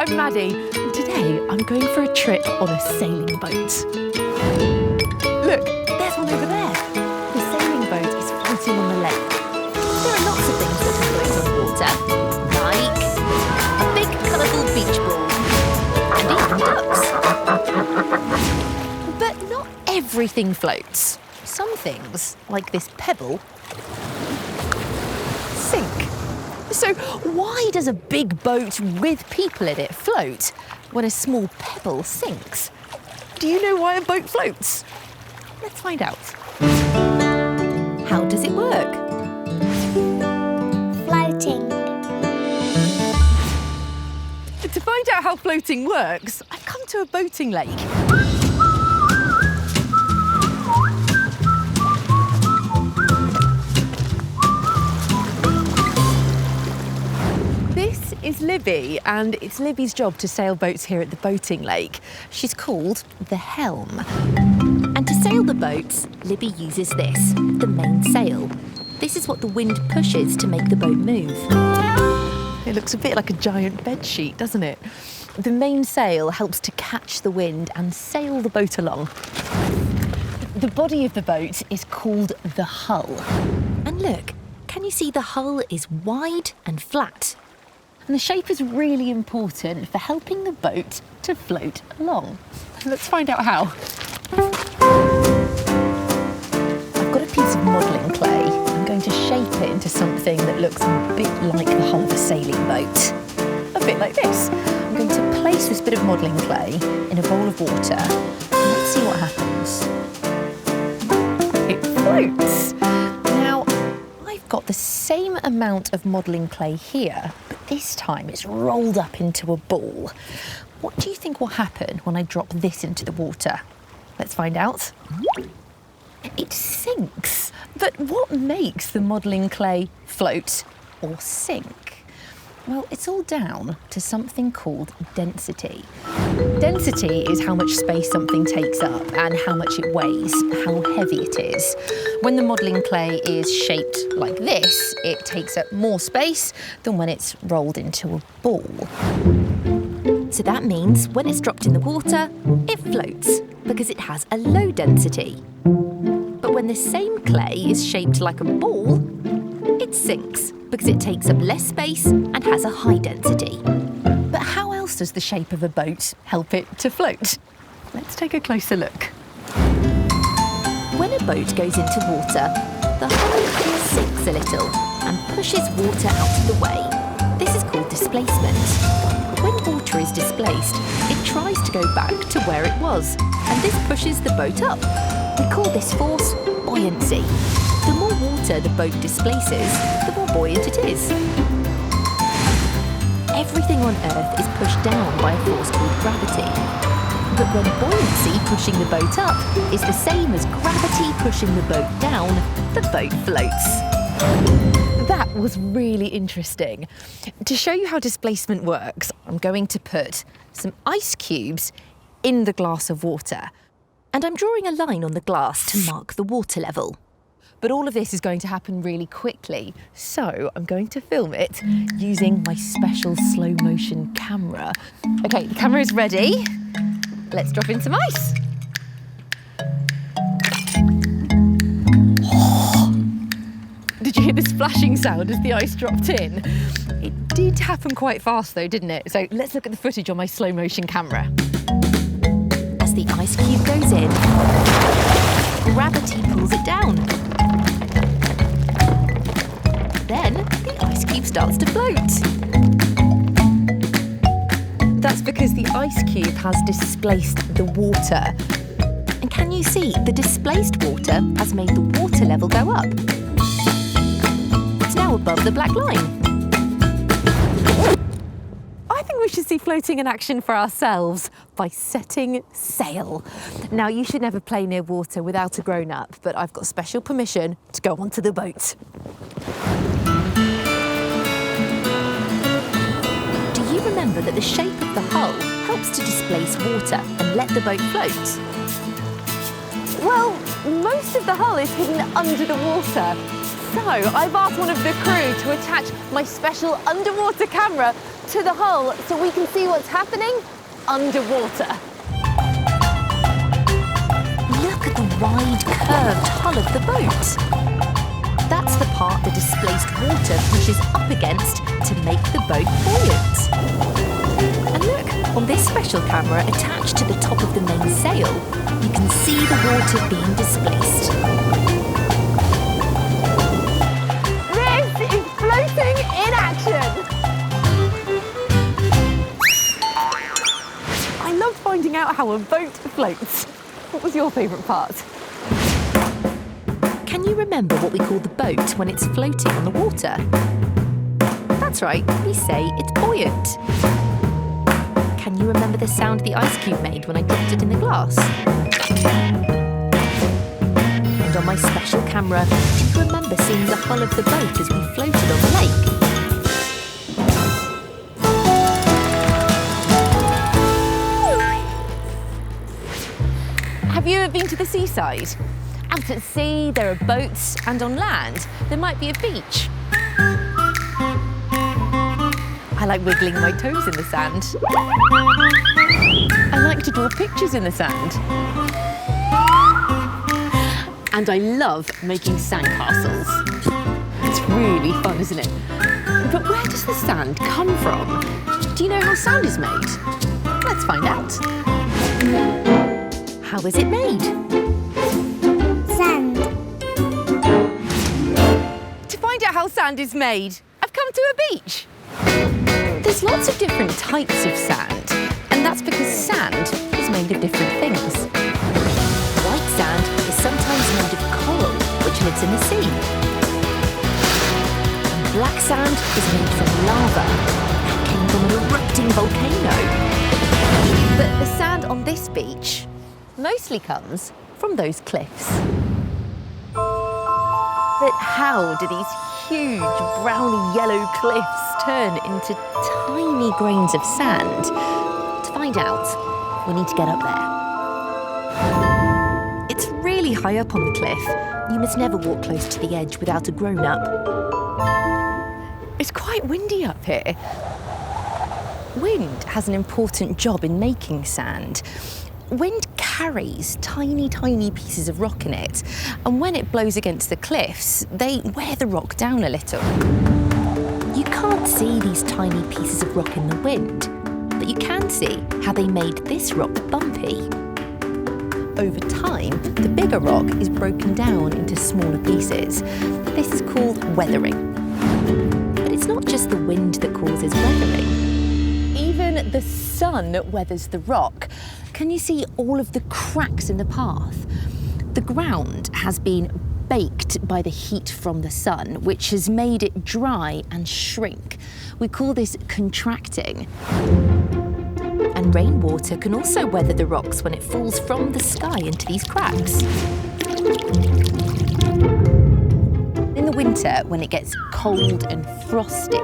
I'm Maddie, and today I'm going for a trip on a sailing boat. Look, there's one over there. The sailing boat is floating on the lake. There are lots of things that can float on water, like a big colourful beach ball and even ducks. But not everything floats. Some things, like this pebble, sink. So why does a big boat with people in it float when a small pebble sinks? Do you know why a boat floats? Let's find out. How does it work? Floating. To find out how floating works, I've come to a boating lake. This is Libby, and it's Libby's job to sail boats here at the boating lake. She's called the helm. And to sail the boats, Libby uses this, the main sail. This is what the wind pushes to make the boat move. It looks a bit like a giant bedsheet, doesn't it? The main sail helps to catch the wind and sail the boat along. The body of the boat is called the hull. And look, can you see the hull is wide and flat? And the shape is really important for helping the boat to float along. Let's find out how. I've got a piece of modelling clay. I'm going to shape it into something that looks a bit like the hull of a sailing boat. A bit like this. I'm going to place this bit of modelling clay in a bowl of water. Let's see what happens. It floats. Now, I've got the same amount of modelling clay here, but this time it's rolled up into a ball. What do you think will happen when I drop this into the water? Let's find out. It sinks. But what makes the modelling clay float or sink? Well, it's all down to something called density. Density is how much space something takes up and how much it weighs, how heavy it is. When the modelling clay is shaped like this, it takes up more space than when it's rolled into a ball. So that means when it's dropped in the water, it floats because it has a low density. But when the same clay is shaped like a ball, it sinks because it takes up less space and has a high density. But how else does the shape of a boat help it to float? Let's take a closer look. When a boat goes into water, the hull sinks a little and pushes water out of the way. This is called displacement. When water is displaced, it tries to go back to where it was, and this pushes the boat up. We call this force buoyancy. The more water the boat displaces, the more buoyant it is. Everything on Earth is pushed down by a force called gravity. But when buoyancy pushing the boat up is the same as gravity pushing the boat down, the boat floats. That was really interesting. To show you how displacement works, I'm going to put some ice cubes in the glass of water. And I'm drawing a line on the glass to mark the water level. But all of this is going to happen really quickly, so I'm going to film it using my special slow motion camera. Okay, the camera is ready. Let's drop in some ice. Did you hear the splashing sound as the ice dropped in? It did happen quite fast though, didn't it? So let's look at the footage on my slow motion camera. As the ice cube goes in, gravity pulls it down. Then the ice cube starts to float. That's because the ice cube has displaced the water. And can you see the displaced water has made the water level go up? It's now above the black line. I think we should see floating in action for ourselves by setting sail. Now, you should never play near water without a grown-up, but I've got special permission to go onto the boat. Do you remember that the shape of the hull helps to displace water and let the boat float? Well, most of the hull is hidden under the water. So I've asked one of the crew to attach my special underwater camera to the hull so we can see what's happening underwater. Look at the wide, curved hull of the boat. That's the part the displaced water pushes up against to make the boat buoyant. And look, on this special camera attached to the top of the main sail, you can see the water being displaced. This is floating in action! I love finding out how a boat floats. What was your favourite part? Can you remember what we call the boat when it's floating on the water? That's right, we say it's buoyant. Can you remember the sound the ice cube made when I dropped it in the glass? And on my special camera, do you remember seeing the hull of the boat as we floated on the lake? Have you ever been to the seaside? Out at sea, there are boats, and on land, there might be a beach. I like wiggling my toes in the sand. I like to draw pictures in the sand. And I love making sandcastles. It's really fun, isn't it? But where does the sand come from? Do you know how sand is made? Let's find out. How is it made? Sand. To find out how sand is made, I've come to a beach. There's lots of different types of sand, and that's because sand is made of different things. White sand is sometimes made of coral, which lives in the sea. And black sand is made from lava that came from an erupting volcano. But the sand on this beach mostly comes from those cliffs. But how do these huge browny yellow cliffs turn into tiny grains of sand? To find out, we need to get up there. It's really high up on the cliff. You must never walk close to the edge without a grown-up. It's quite windy up here. Wind has an important job in making sand. Wind carries tiny, tiny pieces of rock in it, and when it blows against the cliffs, they wear the rock down a little. You can't see these tiny pieces of rock in the wind, but you can see how they made this rock bumpy. Over time, the bigger rock is broken down into smaller pieces. This is called weathering. But it's not just the wind that causes weathering. Even the sun weathers the rock. Can you see all of the cracks in the path? The ground has been baked by the heat from the sun, which has made it dry and shrink. We call this contracting. And rainwater can also weather the rocks when it falls from the sky into these cracks. In the winter, when it gets cold and frosty,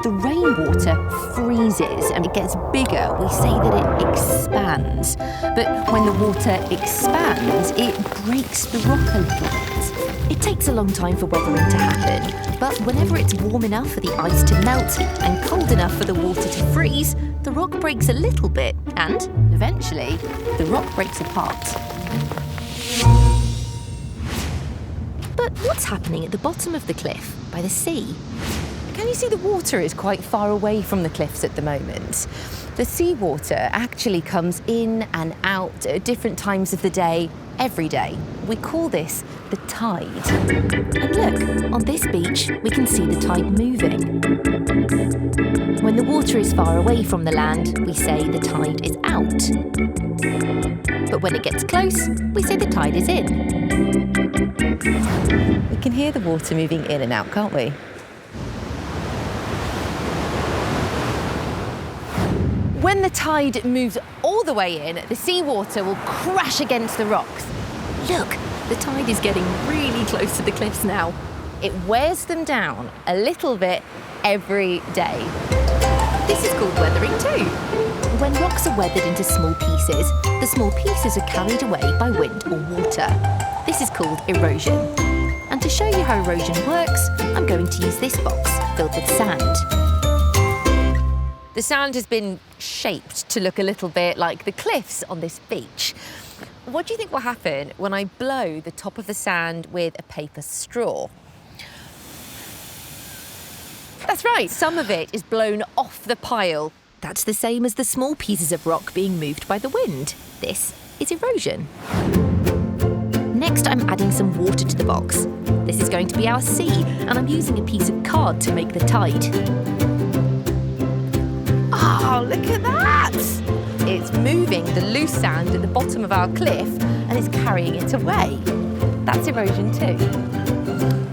the rainwater freezes and it gets bigger. We say that it expands. But when the water expands, it breaks the rock a little bit. It takes a long time for weathering to happen, but whenever it's warm enough for the ice to melt and cold enough for the water to freeze, the rock breaks a little bit and, eventually, the rock breaks apart. But what's happening at the bottom of the cliff, by the sea? Can you see the water is quite far away from the cliffs at the moment? The seawater actually comes in and out at different times of the day, every day. We call this the tide. And look, on this beach, we can see the tide moving. When the water is far away from the land, we say the tide is out. But when it gets close, we say the tide is in. We can hear the water moving in and out, can't we? When the tide moves all the way in, the seawater will crash against the rocks. Look, the tide is getting really close to the cliffs now. It wears them down a little bit every day. This is called weathering too. When rocks are weathered into small pieces, the small pieces are carried away by wind or water. This is called erosion. And to show you how erosion works, I'm going to use this box filled with sand. The sand has been shaped to look a little bit like the cliffs on this beach. What do you think will happen when I blow the top of the sand with a paper straw? That's right, some of it is blown off the pile. That's the same as the small pieces of rock being moved by the wind. This is erosion. Next, I'm adding some water to the box. This is going to be our sea, and I'm using a piece of card to make the tide. Oh, look at that! It's moving the loose sand at the bottom of our cliff, and it's carrying it away. That's erosion too.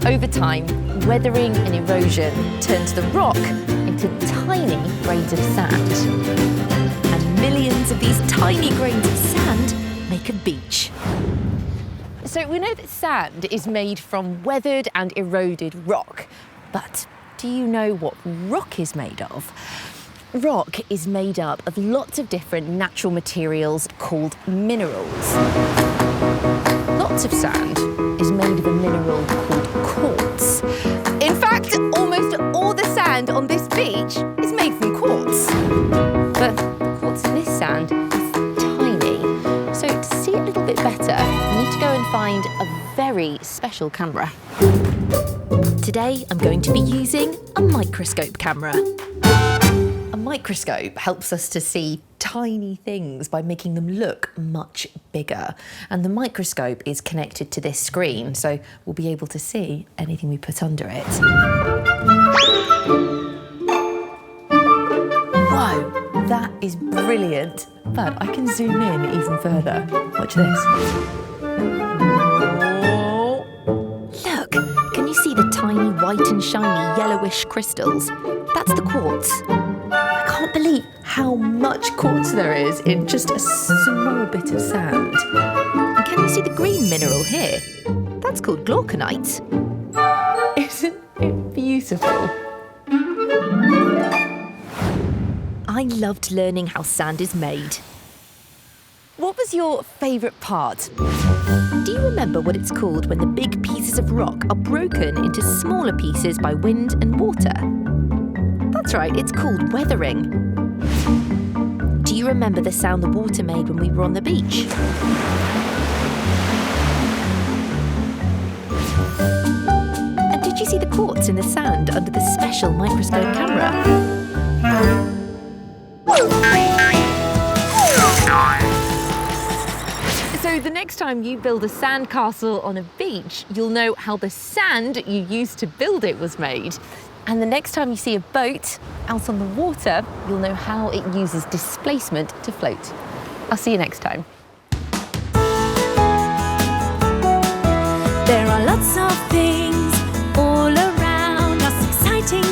Over time, weathering and erosion turns the rock into tiny grains of sand. And millions of these tiny grains of sand make a beach. So we know that sand is made from weathered and eroded rock. But do you know what rock is made of? Rock is made up of lots of different natural materials called minerals. Lots of sand is made of a mineral called quartz. In fact, almost all the sand on this beach is made from quartz. But the quartz in this sand is tiny. So to see it a little bit better, we need to go and find a very special camera. Today, I'm going to be using a microscope camera. A microscope helps us to see tiny things by making them look much bigger. And the microscope is connected to this screen, so we'll be able to see anything we put under it. Whoa, that is brilliant. But I can zoom in even further. Watch this. Look, can you see the tiny white and shiny yellowish crystals? That's the quartz. I can't believe how much quartz there is in just a small bit of sand. And can you see the green mineral here? That's called glauconite. Isn't it beautiful? I loved learning how sand is made. What was your favourite part? Do you remember what it's called when the big pieces of rock are broken into smaller pieces by wind and water? That's right, it's called weathering. Do you remember the sound the water made when we were on the beach? And did you see the quartz in the sand under the special microscope camera? So the next time you build a sand castle on a beach, you'll know how the sand you used to build it was made. And the next time you see a boat out on the water, you'll know how it uses displacement to float. I'll see you next time. There are lots of things all around us, exciting